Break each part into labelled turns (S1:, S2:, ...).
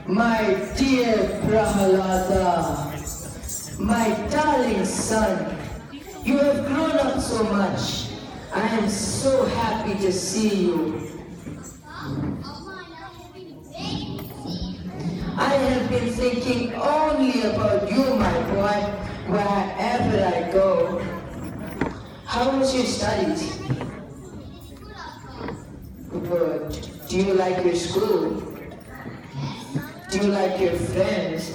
S1: My dear Prahalada, my darling son, you have grown up so much. I am so happy to see you. I have been thinking only about you, my boy, wherever I go. How was your studies? Good. Do you like your school? Do you like your friends?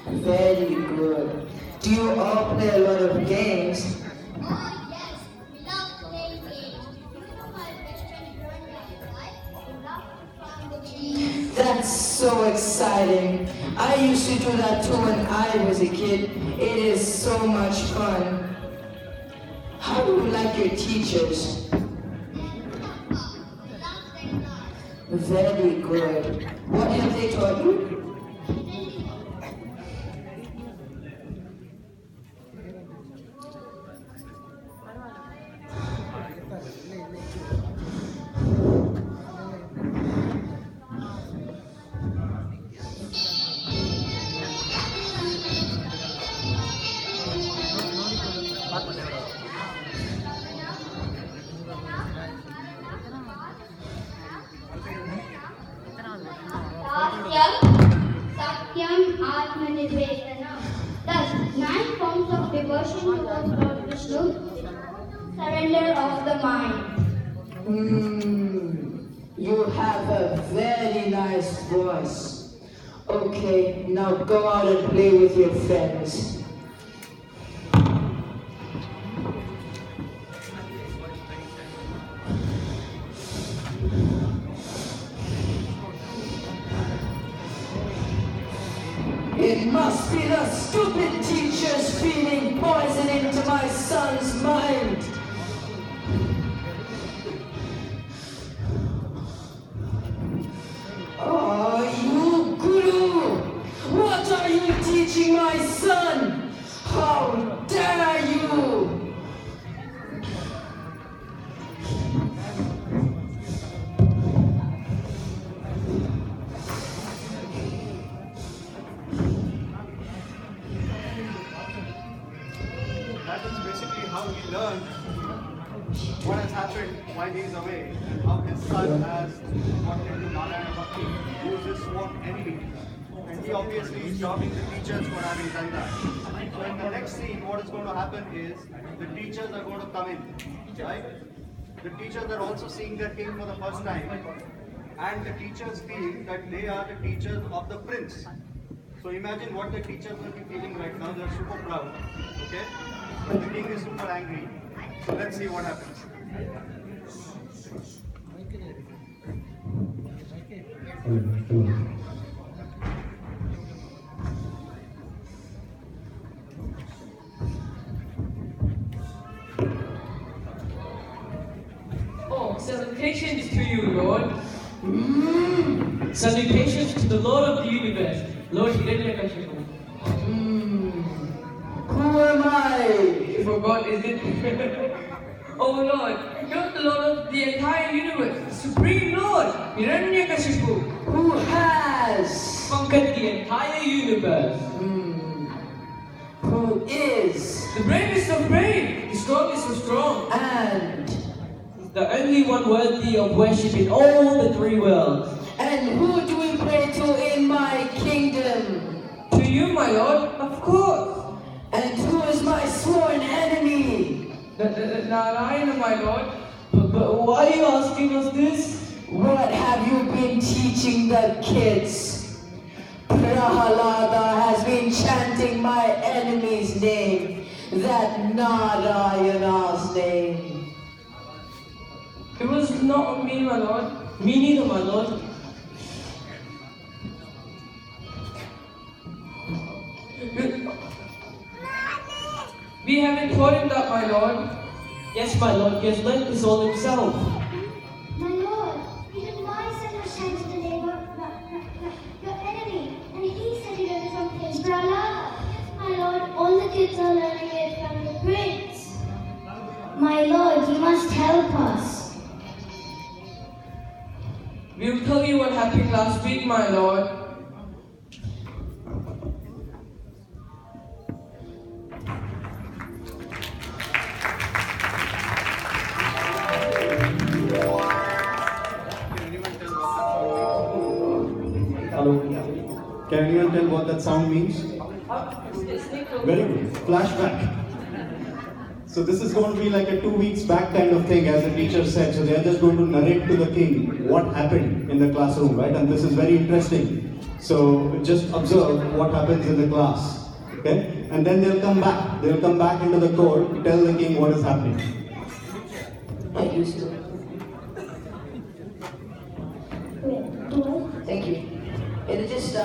S1: Very good. Do you all play a lot of games?
S2: Oh yes, we love playing games. You know my best friend Brenda, right? We love to farm the trees.
S1: That's so exciting. I used to do that too when I was a kid. It is so much fun. How do you like your teachers? Very good. What have they taught you?
S2: Satyam Atmanirvedana. Thus, 9 forms of devotion towards Lord Vishnu, surrender of the mind.
S1: You have a very nice voice. Okay, now go out and play with your friends. It must be the stupid teachers feeding poison into my son's mind. Oh, you guru! What are you teaching my son? How dare you!
S3: That is basically how he learned what has happened while he is away and how his son has gotten into Narayana Bhakti, who is his sworn enemy. And he obviously is jobbing the teachers for having done that. So in the next scene, what is going to happen is the teachers are going to come in, right? The teachers are also seeing their king for the first time. And the teachers feel that they are the teachers of the prince. So imagine what the teachers will be feeling right now. They are super proud, okay? But the king is super angry. So let's see what happens.
S4: Oh, salutations to you, Lord. Salutations to the Lord of the universe, Lord Hiranyakashipu.
S1: Who am I?
S4: You forgot, is it? Oh Lord, you're the Lord of the entire universe, the Supreme Lord Hiranyakashipu,
S1: Who has?
S4: conquered the entire universe.
S1: Who is?
S4: The bravest of brave, the strongest of strong,
S1: And?
S4: the only one worthy of worship in all the 3 worlds.
S1: And who do we pray to in my kingdom?
S4: To you, my Lord, of course.
S1: And who is my sworn enemy?
S4: Narayana, my Lord. But why are you asking us this?
S1: What have you been teaching the kids? Prahalada has been chanting my enemy's name, that Narayana's name.
S4: It was not me, my Lord. Me neither, my Lord. We haven't taught him that, my Lord. Yes, my Lord, he has learnt this all himself.
S2: My lord, even my son was chanted the name of your enemy, and he said it from his Prahalada. My lord, all the kids are learning it from the prince. My lord, you must help us.
S4: We'll tell you what happened last week, my Lord.
S3: Hello. Can anyone tell what that sound means? Very good. Flashback. So this is going to be like a 2 weeks back kind of thing, as the teacher said. So they are just going to narrate to the king what happened in the classroom, right? And this is very interesting. So just observe what happens in the class, okay? And then they'll come back. They'll come back into the court to tell the king what is happening.
S1: Thank you, sir. Thank you. It'll just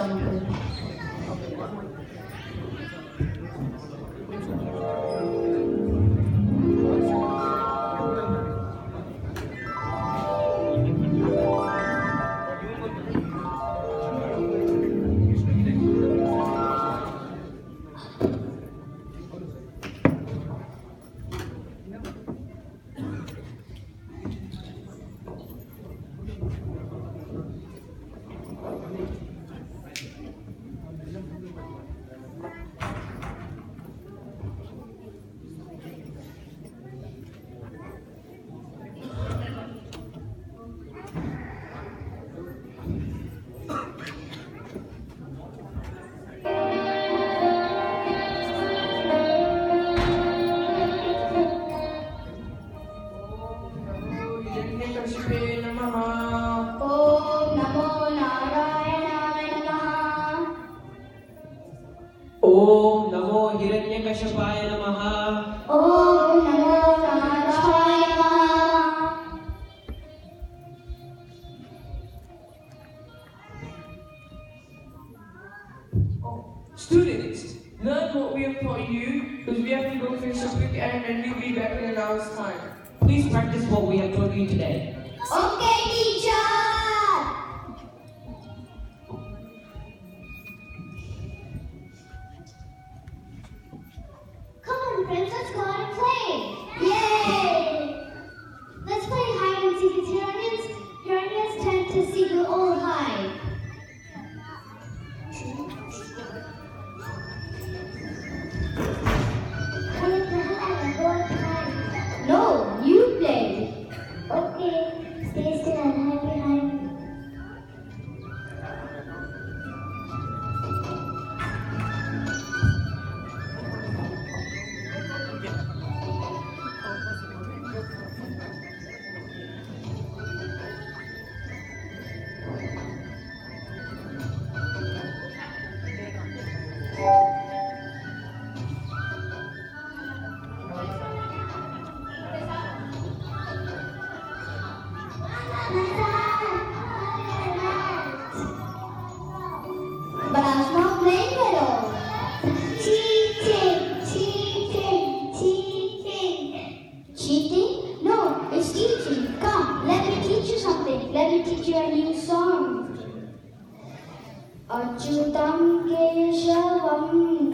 S4: Om Namo Hiranyakashapaya Namaha.
S2: Om Namo Narayana Namaha.
S4: Students, learn what we have taught you because we have to go finish a quick errand and we'll be back in an hour's time. Please practice what we have taught you today.
S2: Okay, teacher. Come on, friends, let's go out and play. Yay! Let's play hide and seek. It's Hirania's turn to seek the old hide. Bhakta Prahalada, go and hide. No, you play. Okay, stay still and hide behind me. But I was not playing at all. Cheating, cheating, cheating. Cheating? No, it's teaching. Come, let me teach you something. Let me teach you a new song. Achyutam Keshavam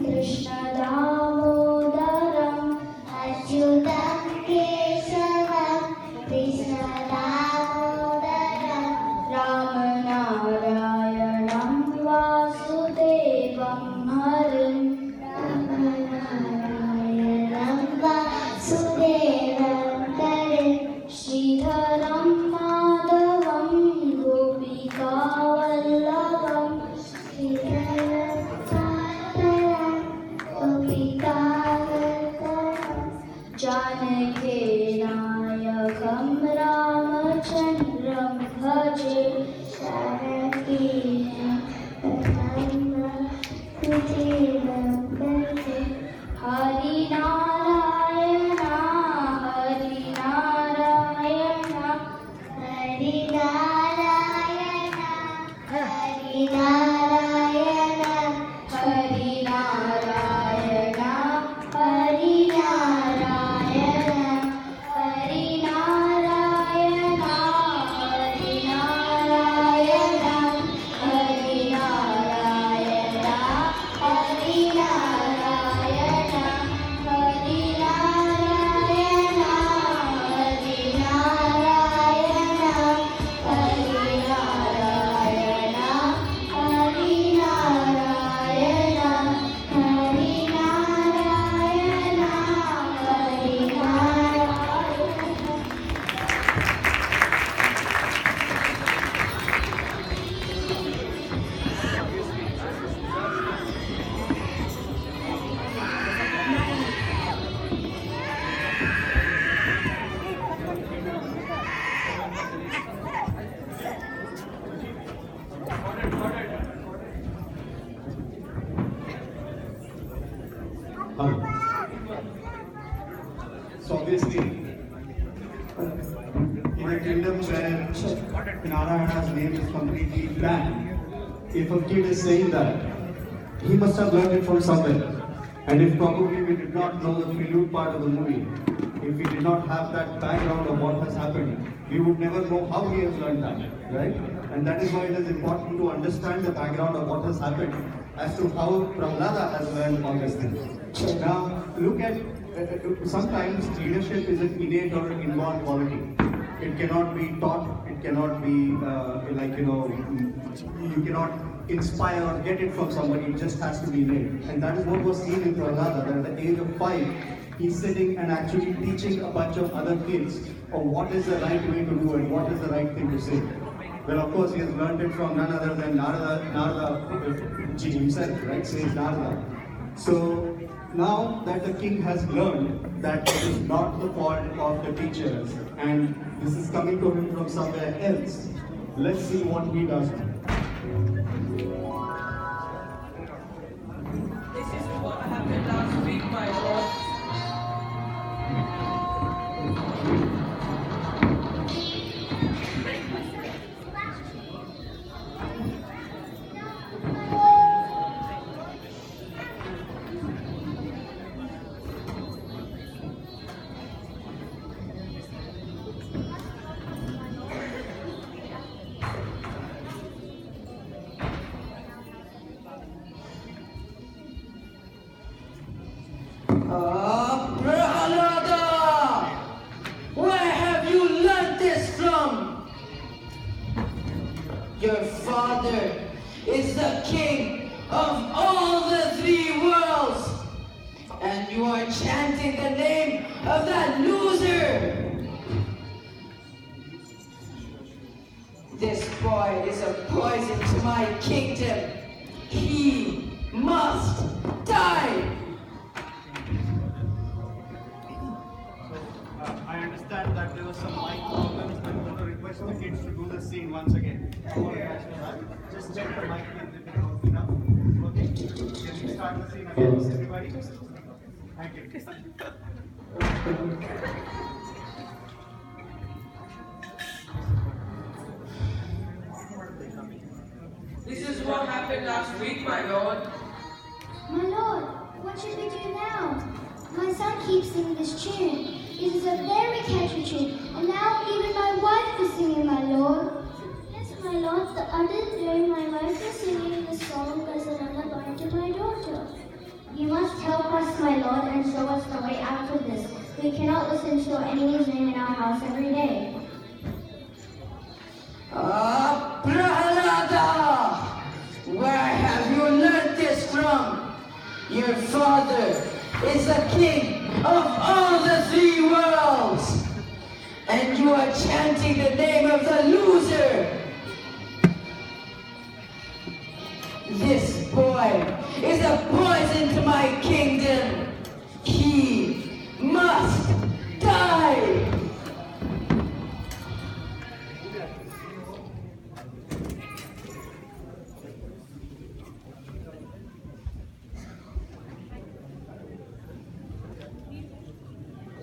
S2: Krishna Damodaram. Achyutam Keshavam Krishna Damodaram. Ramanarayanam Vasudevam Harim. Ramanarayanam Vasudevam Harim. Sridharam Madhavam Gopika Vallabam. Sridharam Madhavam Gopika Vallabam. Janaki Nayakam Ramachandram Bhaje. Janaki Nayakam Ramachandram Bhaje. Hari Narayana, Hari Narayana, Hari Narayana, Hari Narayana, Hari Narayana, Hari Narayana, Hari Narayana, Hari Narayana, Hari Narayana, Hari Narayana, Hari Narayana, Hari Narayana, Hari Narayana, Hari
S3: So obviously, in a kingdom where Narayana's name is completely banned, if a kid is saying that, he must have learned it from somewhere. And if probably we did not know the prelude part of the movie, if we did not have that background of what has happened, we would never know how he has learned that, right? And that is why it is important to understand the background of what has happened as to how Prahalada has learned all these things. Now, look at, sometimes leadership is an innate or an inborn quality. It cannot be taught, it cannot be you cannot inspire or get it from somebody, it just has to be innate. And that is what was seen in Prahalada, that at the age of 5, he's sitting and actually teaching a bunch of other kids of what is the right way to do and what is the right thing to say. Well, of course, he has learned it from none other than Narada ji himself, right? Says Narada. So now that the king has learned that it is not the fault of the teachers and this is coming to him from somewhere else, let's see what he does now.
S4: This is what happened last week, my lord.
S1: Prahalada! Where have you learned this from? Your father is the king of all the 3 worlds, and you are chanting the name of that loser. This boy is a poison to my kingdom. He must die.
S3: I understand that there was some mic problems, but I'm going to request the kids to do the scene once again. Just check the mic and if it's working now. Okay? Can we start the scene again, everybody? Thank you.
S4: This is what happened last week, my lord.
S2: My lord, what should we do now? My son keeps singing this tune. It is a very catchy tune, and now even my wife is singing, my lord. Yes, my lord, the other day my wife was singing this song as a lullaby to my daughter. You must help us, my lord, and show us the way out of this. We cannot listen to your enemy's name in our house every day.
S1: Prahalada! Where have you learned this from? Your father is the king of all the 3 worlds, and you are chanting the name of the loser. This boy is a poison to my kingdom. He must die.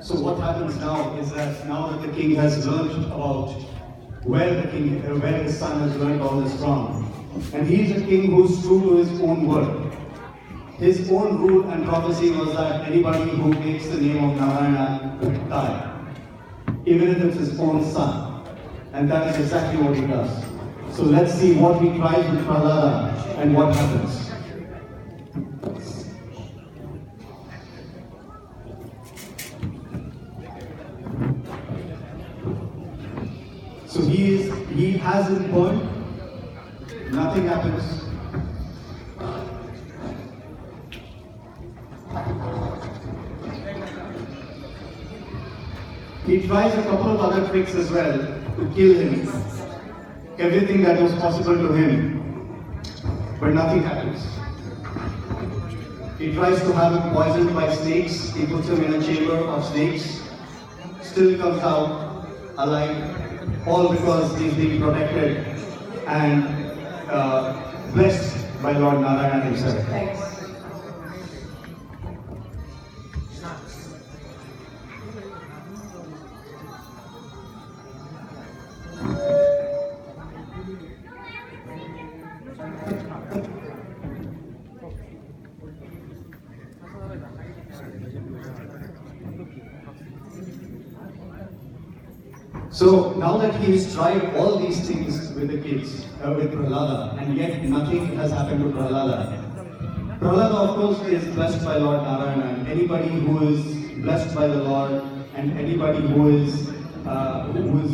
S3: So what happens now is that now that the king has learned about where his son has learned all this from, and he is a king who's true to his own word. His own rule and prophecy was that anybody who takes the name of Narayana will die, even if it's his own son. And that is exactly what he does. So let's see what he tries with Prahalada and what happens. So he has his point, nothing happens. He tries a couple of other tricks as well to kill him, everything that was possible to him, but nothing happens. He tries to have him poisoned by snakes, he puts him in a chamber of snakes, still comes out alive. All because he's being protected and blessed by Lord Narayana himself.
S1: Thanks.
S3: So now that he's tried all these things with the kids, with Prahalada, and yet nothing has happened to Prahalada. Prahalada, of course, is blessed by Lord Narayana, and anybody who is blessed by the Lord, and anybody who is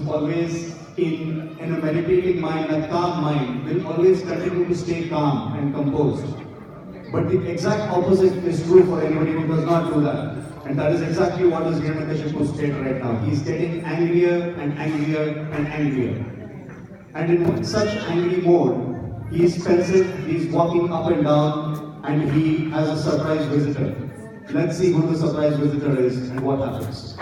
S3: always in a meditating mind, a calm mind, will always continue to stay calm and composed. But the exact opposite is true for anybody who does not do that. And that is exactly what is Hiranyakashipu's state right now. He is getting angrier and angrier and angrier. And in such angry mode, he is pensive, he is walking up and down, and he has a surprise visitor. Let's see who the surprise visitor is and what happens.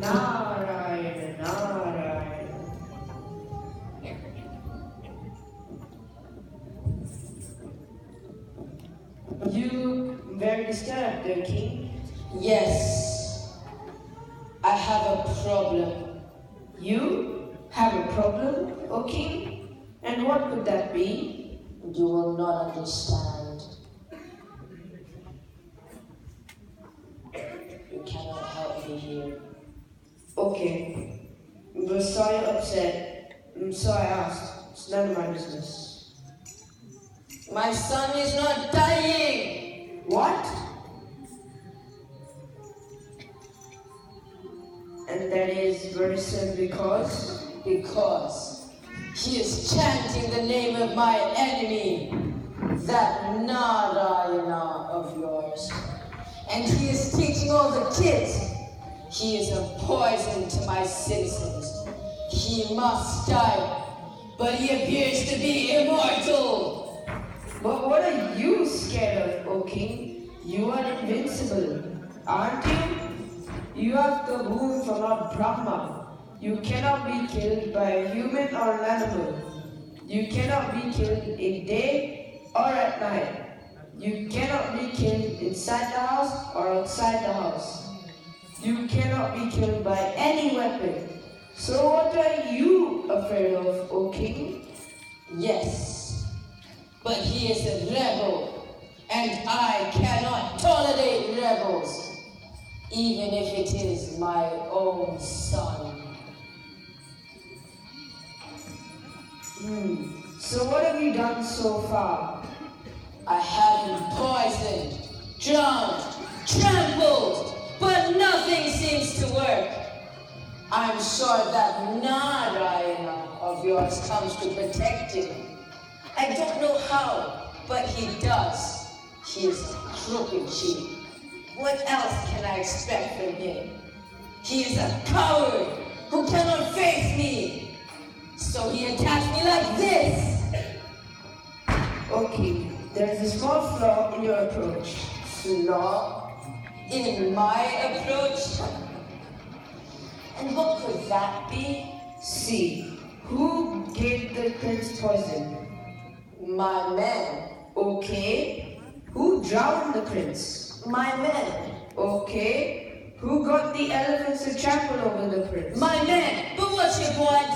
S1: Narayana, Narayana. You look very disturbed, O king.
S5: Yes, I have a problem.
S1: You have a problem, O king? And what could that be?
S5: You will not understand. You cannot help me here.
S1: Okay. We're sorry you're upset. So I asked. It's none of my business.
S5: My son is not dying!
S1: What? And that is very simply because?
S5: Because he is chanting the name of my enemy, that Narayana of yours. And he is teaching all the kids. He is a poison to my citizens. He must die, but he appears to be immortal.
S1: But what are you scared of, O king? You are invincible, aren't you? You have the boon from Lord Brahma. You cannot be killed by a human or an animal. You cannot be killed in day or at night. You cannot be killed inside the house or outside the house. You cannot be killed by any weapon. So what are you afraid of, O king?
S5: Yes, but he is a rebel, and I cannot tolerate rebels, even if it is my own son.
S1: So what have you done so far?
S5: I have him poisoned, drowned, trampled, but nothing seems to work. I'm sure that Narayana of yours comes to protect him. I don't know how, but he does. He is a crooked chief. What else can I expect from him? He is a coward who cannot face me. So he attacks me like this.
S1: Okay, there is a small flaw in your approach.
S5: Flaw in my approach? And what could that be?
S1: See, who gave the prince poison?
S5: My men.
S1: Okay. Who drowned the prince?
S5: My men.
S1: Okay. Who got the elephants to trample over the prince?
S5: My men. But what's your point?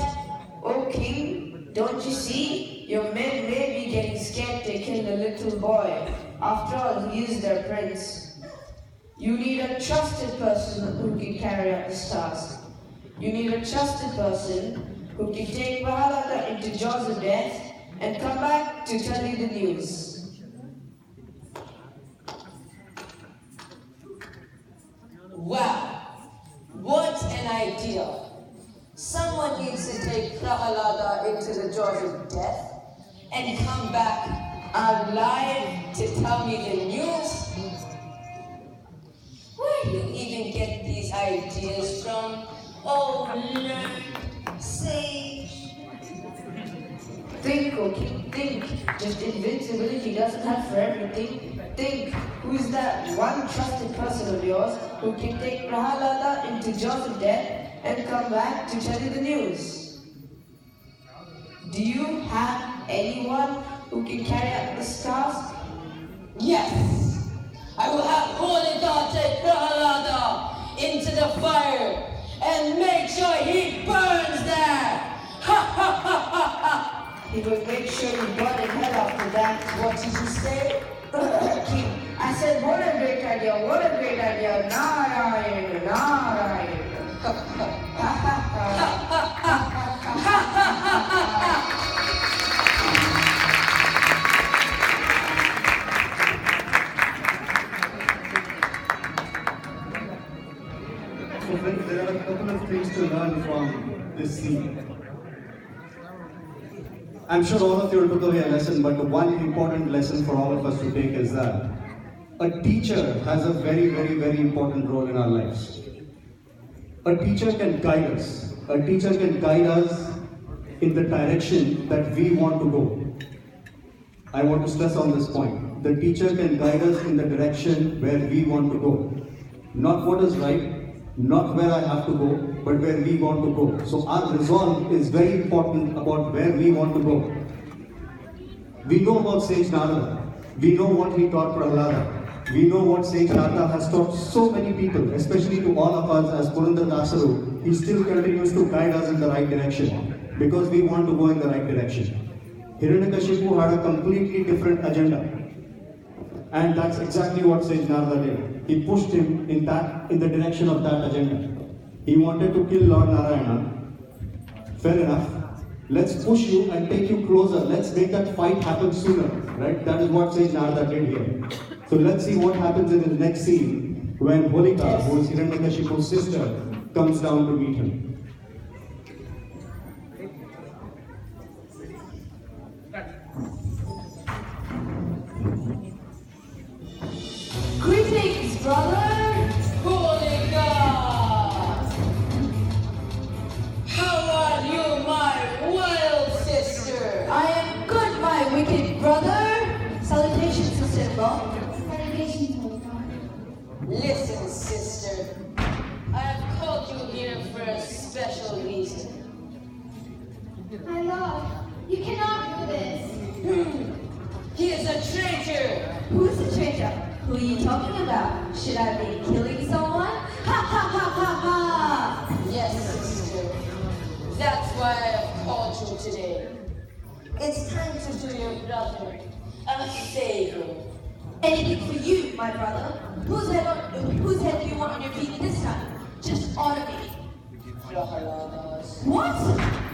S1: Oh, king, don't you see? Your men may be getting scared to kill the little boy. After all, he is their prince. You need a trusted person who can carry out this task. You need a trusted person who can take Prahalada into jaws of death and come back to tell you the news.
S5: Wow, what an idea. Someone needs to take Prahalada into the jaws of death and come back alive to tell me the news. Where do you even these ideas from? Oh, learned sage.
S1: Think, Koki, think. Just invincibility doesn't have for everything. Think, who is that one trusted person of yours who can take Prahalada into jaws of death and come back to tell you the news? Do you have anyone who can carry out this task?
S5: Yes, I will have holy God take Prahalada into the fire and make sure he burns there. Ha ha ha ha ha.
S1: He will make sure you burn in hell after that.
S5: What did you say?
S1: King, I said, what a great idea, what a great idea. Narayan, Narayan.
S3: So friends, there are a couple of things to learn from this scene. I'm sure all of you took away a lesson, but the one important lesson for all of us to take is that a teacher has a very, very, very important role in our lives. A teacher can guide us. A teacher can guide us in the direction that we want to go. I want to stress on this point. The teacher can guide us in the direction where we want to go. Not what is right, not where I have to go, but where we want to go. So our resolve is very important about where we want to go. We know about Sage Narada. We know what he taught Prahalada. We know what Sage Narada has taught so many people, especially to all of us as Purandar Dasaru. He still continues to guide us in the right direction because we want to go in the right direction. Hiranyakashipu had a completely different agenda. And that's exactly what Sage Narada did. He pushed him in the direction of that agenda. He wanted to kill Lord Narayana. Fair enough. Let's push you and take you closer. Let's make that fight happen sooner. Right? That is what Sage Narada did here. So let's see what happens in the next scene when Holika, who is Hiranyakashipu's sister, comes down to meet him.
S5: Greetings, brother! Holy God! How are you, my wild sister?
S6: I am good, my wicked brother. Salutations, sister-in-law.
S2: Salutations, Holy God.
S5: Listen, sister. I have called you here for a special reason.
S2: My lord, you cannot do this.
S5: He is a traitor!
S6: Who's the traitor? Who are you talking about? Should I be killing someone? Ha ha ha ha ha!
S5: Yes, sister. That's why I have called you today. It's time to do your brother a favor.
S6: Anything for you, my brother. Whose head do you want on your feet this time? Just honor me.
S5: Prahalada's.
S6: What?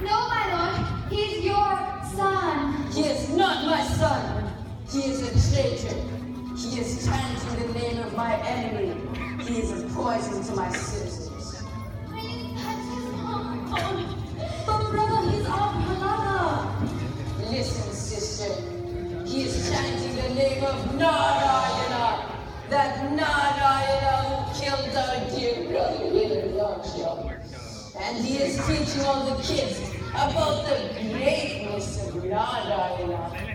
S2: No, my lord, he is your son.
S5: He is not my son. He is a traitor. He is chanting the name of my enemy. He is a poison to my citizens.
S2: Please touch his heart.
S6: But brother, he's our Prahalada.
S5: Listen, sister. He is chanting the name of Narayana. That Narayana who killed our dear brother Hiranyakashipu. And he is teaching all the kids about the greatness of Narayana.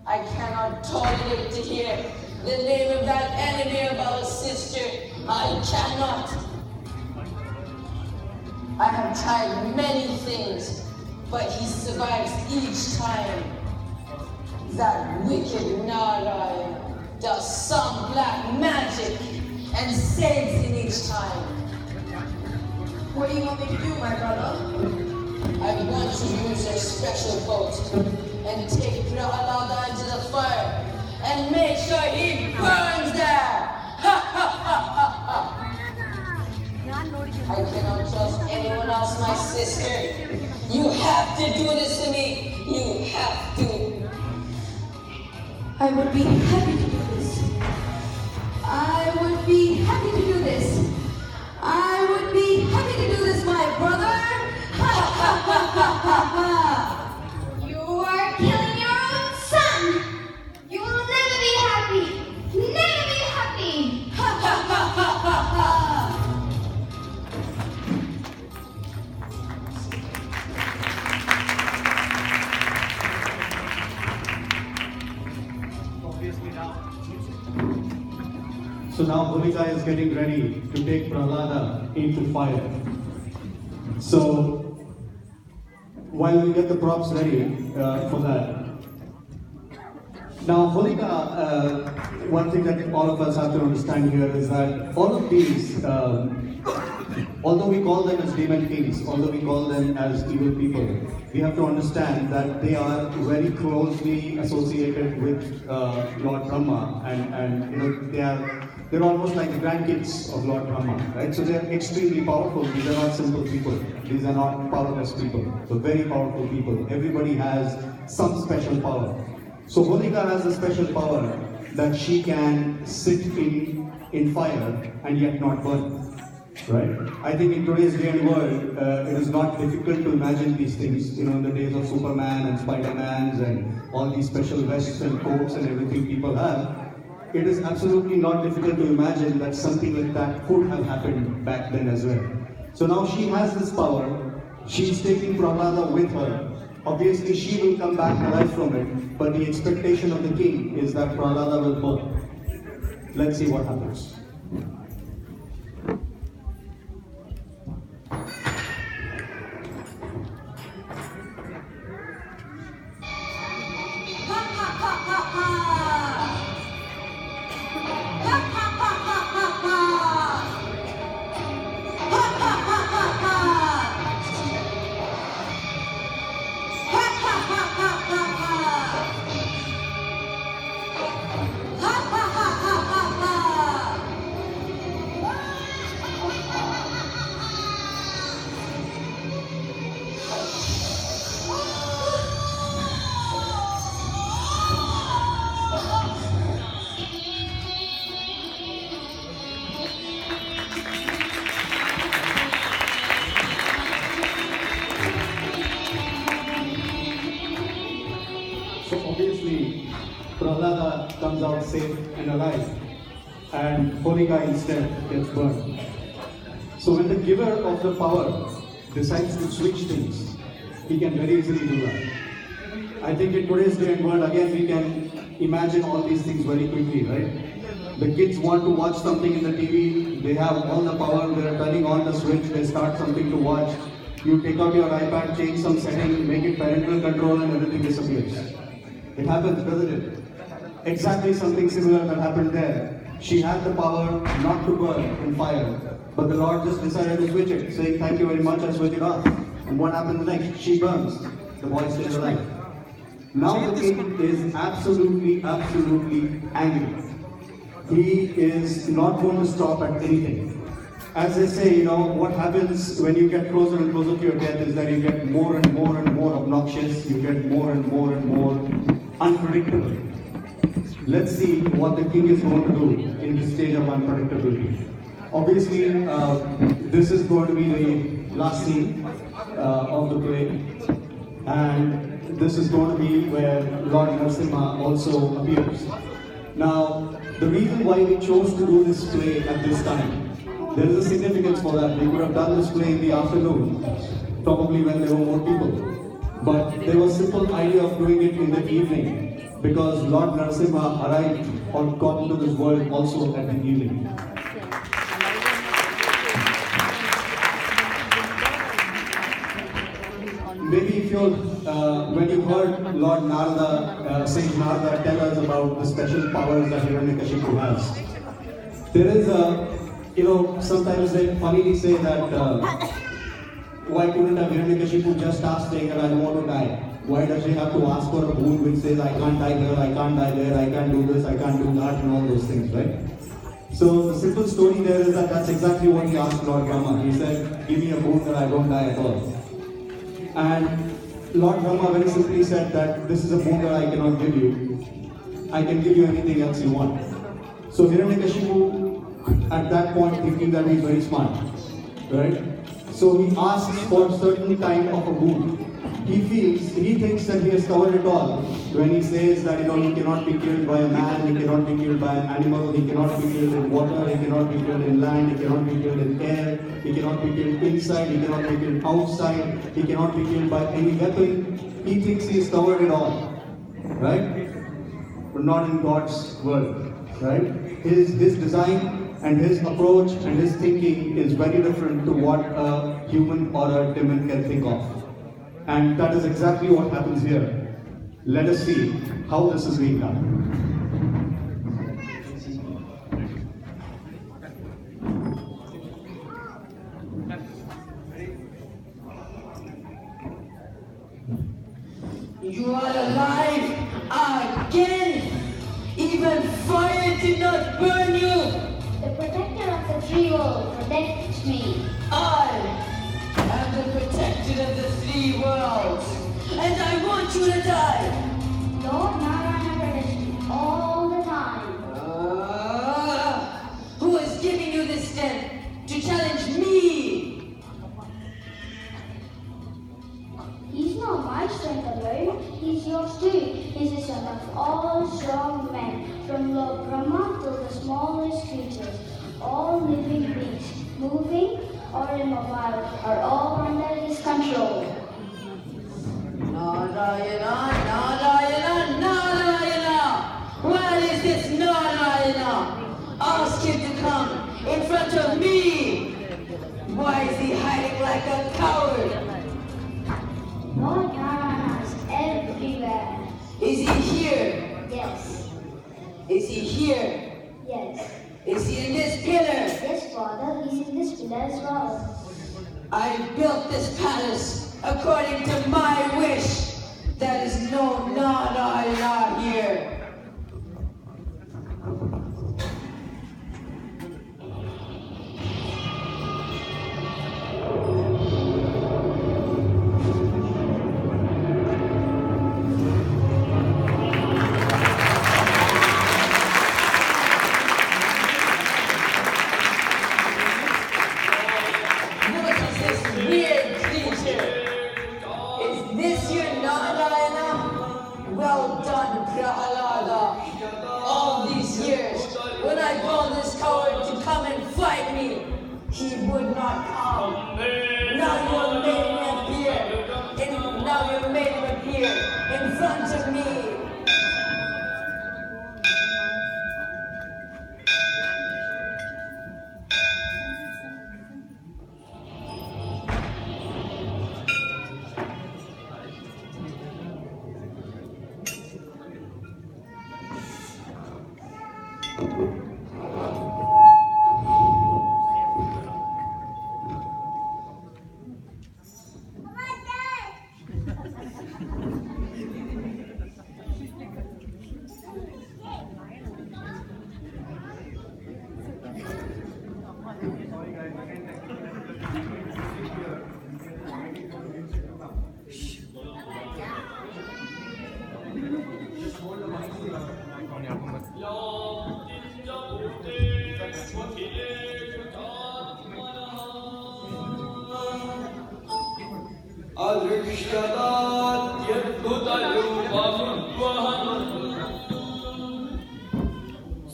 S5: I cannot tolerate to hear the name of that enemy of our sister. I cannot. I have tried many things, but he survives each time. That wicked Narayana does some black magic and saves him each time.
S6: What do you want me to do, my brother?
S5: I want to use a special boat and take Prahalada into the fire and make sure he burns there! Ha ha ha ha ha! I cannot trust anyone else, my sister. You have to do this to me. You have to.
S6: I would be happy to do this. I would be happy to do this. I would be happy to do this, my brother. Ha ha ha ha ha ha!
S2: You are killing your own son. You will never be happy. Never be happy.
S6: Ha ha ha ha ha ha!
S3: So now Holika is getting ready to take Prahalada into fire. So while we get the props ready for that. Now Holika, one thing that all of us have to understand here is that all of these, although we call them as demon kings, although we call them as evil people, we have to understand that they are very closely associated with Lord Brahma, and you know they're almost like the grandkids of Lord Brahma, right? So they're extremely powerful. These are not simple people. These are not powerless people. They're very powerful people. Everybody has some special power. So Holika has a special power that she can sit in fire and yet not burn. Right? I think in today's day and world, it is not difficult to imagine these things. You know, in the days of Superman and Spider-Mans and all these special vests and coats and everything people have, it is absolutely not difficult to imagine that something like that could have happened back then as well. So now she has this power. She's taking Prahalada with her. Obviously, she will come back alive from it, but the expectation of the king is that Prahalada will burn. Let's see what happens. So obviously, Prahalada comes out safe and alive, and Holika instead gets burned. So when the giver of the power decides to switch things, he can very easily do that. I think in today's day and world, again, we can imagine all these things very quickly, right? The kids want to watch something in the TV, they have all the power, they're turning on the switch, they start something to watch. You take out your iPad, change some setting, make it parental control, and everything disappears. It happens, doesn't it? Exactly something similar that happened there. She had the power not to burn in fire, but the Lord just decided to switch it, saying, "Thank you very much, I switch it off." And what happens next? She burns. The boy stays alive. Now the king is absolutely angry. He is not going to stop at anything. As they say, you know, what happens when you get closer and closer to your death is that you get more and more obnoxious, you get more and more unpredictable. Let's see what the king is going to do in this stage of unpredictability. Obviously, this is going to be the last scene of the play, and this is going to be where Lord Narasimha also appears. Now, the reason why we chose to do this play at this time, there is a significance for that. We could have done this play in the afternoon, probably when there were more people. But there was a simple idea of doing it in the evening, because Lord Narasimha arrived or got into this world also at the evening. Maybe if you're, when you heard Lord Narada, Saint Narada tell us about the special powers that Hiranyakashipu has, there is a, you know, sometimes they funnily say that why couldn't a Hiranyakashipu just ask saying that I don't want to die? Why does he have to ask for a boon which says I can't die here, I can't die there, I can't do this, I can't do that, and all those things, right? So the simple story there is that that's exactly what he asked Lord Brahma. He said, give me a boon that I don't die at all. And Lord Brahma very simply said that this is a boon that I cannot give you. I can give you anything else you want. So Hiranyakashipu, at that point, thinking that he's very smart, right? So he asks for a certain kind of a boon. He thinks that he has covered it all when he says that, you know, he cannot be killed by a man, he cannot be killed by an animal, he cannot be killed in water, he cannot be killed in land, he cannot be killed in air, he cannot be killed inside, he cannot be killed outside, he cannot be killed by any weapon. He thinks he has covered it all, right? But not in God's world, right? his design and his approach and his thinking is very different to what a human or a demon can think of. And that is exactly what happens here. Let us see how this is being done.
S5: You are alive again! Even fire did not burn you!
S2: The protector of the three worlds protects me.
S5: I am the protector of the three worlds, and I want you to die!
S2: Lord Narayana protects me all the time.
S5: Who is giving you this strength to challenge me?
S2: He's not my strength alone, he's yours too. He's the son of all strong men, from Lord Brahma to the smallest creatures. All living beings, moving or immobile, are all under his control.
S5: Narayana, Narayana, Narayana! Where is this Narayana? Ask him to come in front of me! Why is he hiding like a coward?
S2: Lord Narayana is everywhere.
S5: Is he here?
S2: Yes,
S5: Is he here?
S2: yes.
S5: Is he in this pillar?
S2: Yes, Father, he's in this pillar as well.
S5: I built this palace according to my wish. There is no Narayana here. What is this weird creature? Is this your Narayana? Well done, Prahalada. All these years, when I called this coward to come and fight me, he would not come. Now you have made him appear. Now you have made him appear in front of me.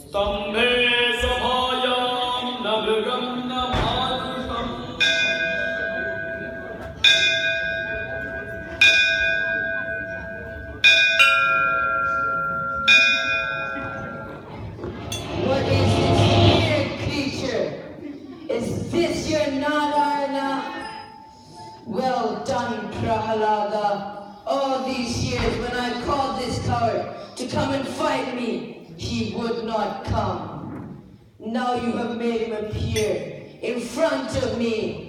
S7: स्तंभे सभायां नवगं नमारुतम्
S5: What is this weird creature? Is this your Narayana? Well done, Prahalada. All these years when I called this coward to come and fight me, he would not come. Now you have made him appear in front of me.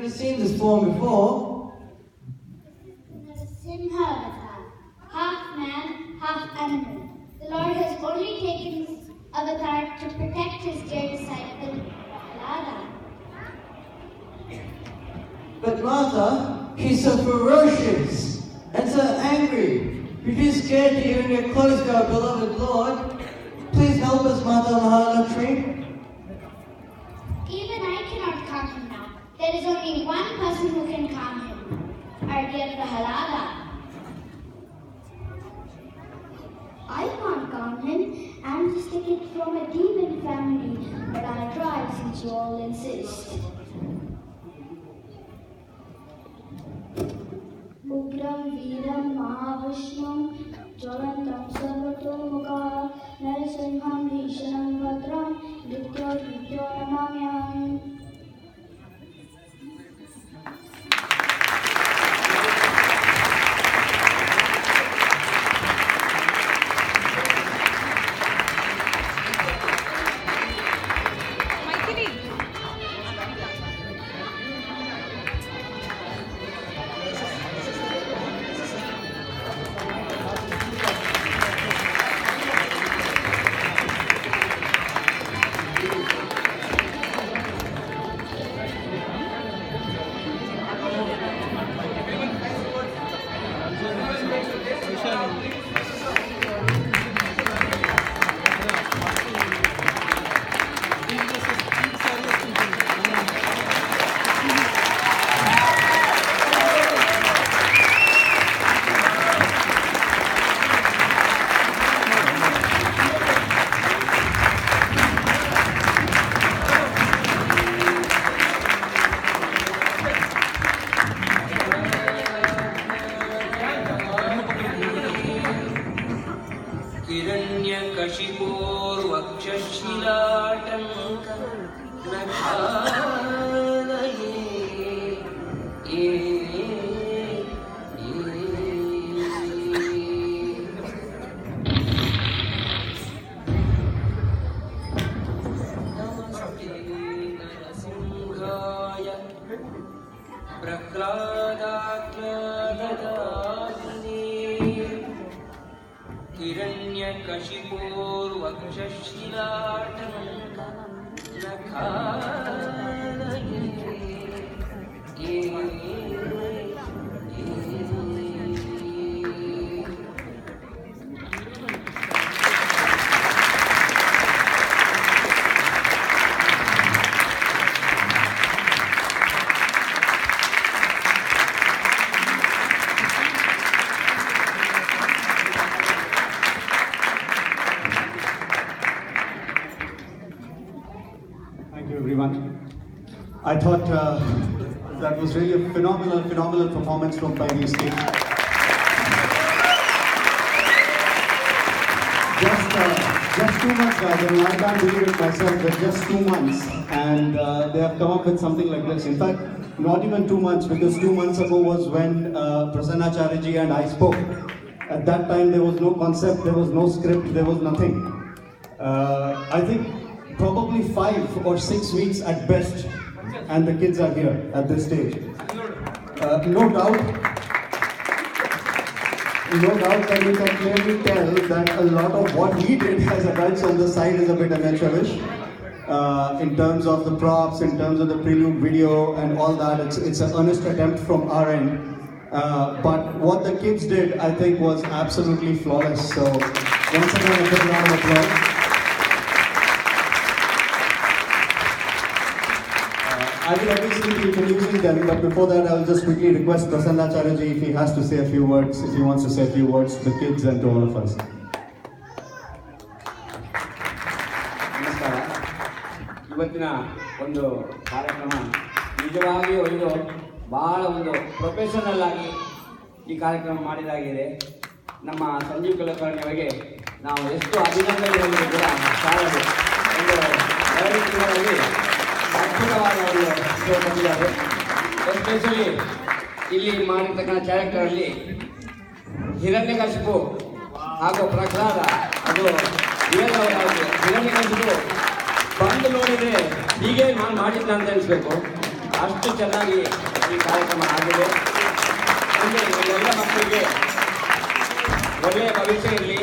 S1: never seen this form before.
S2: The Simha avatar, half man, half animal. The Lord has only taken this avatar to protect his dear disciple, Prahalada.
S1: But Mata, he's so ferocious and so angry. We're too scared to even get close to our beloved Lord. Please help us, Mata Mahalakshmi.
S2: Even I cannot calm him now. There is only one person who can calm him, our dear Prahalada. I can't calm him. I'm just a kid from a demon family, but I'll try since you all insist. Ugram Veeram Mahavishnu Jvalantam Sarvatomukha Narasimham Bhishanam Bhadram Dityo Dityo Namamyam.
S3: I thought that was really a phenomenal performance from Pioneer State. Just 2 months, guys. I mean, I can't believe it myself, but just 2 months, and they have come up with something like this. In fact, not even 2 months, because 2 months ago was when Prasannacharya and I spoke. At that time, there was no concept, there was no script, there was nothing. I think probably 5 or 6 weeks at best, and the kids are here at this stage. No doubt that you can clearly tell that a lot of what we did as adults on the side is a bit amateurish. In terms of the props, in terms of the prelude video and all that, it's an earnest attempt from our end. But what the kids did, I think, was absolutely flawless. So once again, a big round of applause. I will obviously be introducing them, but before that, I will just quickly request Prasannacharya if he has to say a few words, if he wants to say a few words to the kids and to all of us.
S8: ನಮಸ್ಕಾರ. ಇವತ್ತಿನ ಒಂದು ಕಾರ್ಯಕ್ರಮ ನಿಜವಾಗಿಯೂ ಇದು ಬಹಳ ಒಂದು professional ಆಗಿ ಈ ಕಾರ್ಯಕ್ರಮ ಮಾಡಿದಾಗಿದೆ. ನಮ್ಮ ಸಂಜೀವ್ ಕುಲಕರ್ಣಿ ಅವರಿಗೆ ನಾವು ಎಷ್ಟು ಅಭಿನಂದನೆಗಳನ್ನು ಕೂಡ ಸಾಲದು. ಒಂದು 2 ತಿಂಗಳಲ್ಲಿ ಅದ್ಭುತವಾದ ಒಂದು ಶೋ ಬಂದಿದ್ದಾರೆ. ಎಸ್ಪೆಷಲಿ ಇಲ್ಲಿ ಮಾಡಿರ್ತಕ್ಕಂಥ ಕ್ಯಾರೆಕ್ಟರಲ್ಲಿ ಹಿರಣ್ಯಕಶಿಪು ಹಾಗೂ ಪ್ರಹ್ಲಾದ, ಅದು ಹಿರಣ್ಯಕಶಿಪು ಬಂದು ನೋಡಿದರೆ ಹೀಗೆ ನಾನು ಮಾಡಿದ್ದ ಅಂತ ಅನಿಸ್ಬೇಕು. ಅಷ್ಟು ಚೆನ್ನಾಗಿ ಈ ಕಾರ್ಯಕ್ರಮ ಆಗಿದೆ. ಮುಂದೆ ಎಲ್ಲ ಮಕ್ಕಳಿಗೆ ಒಳ್ಳೆಯ ಭವಿಷ್ಯ ಇರಲಿ.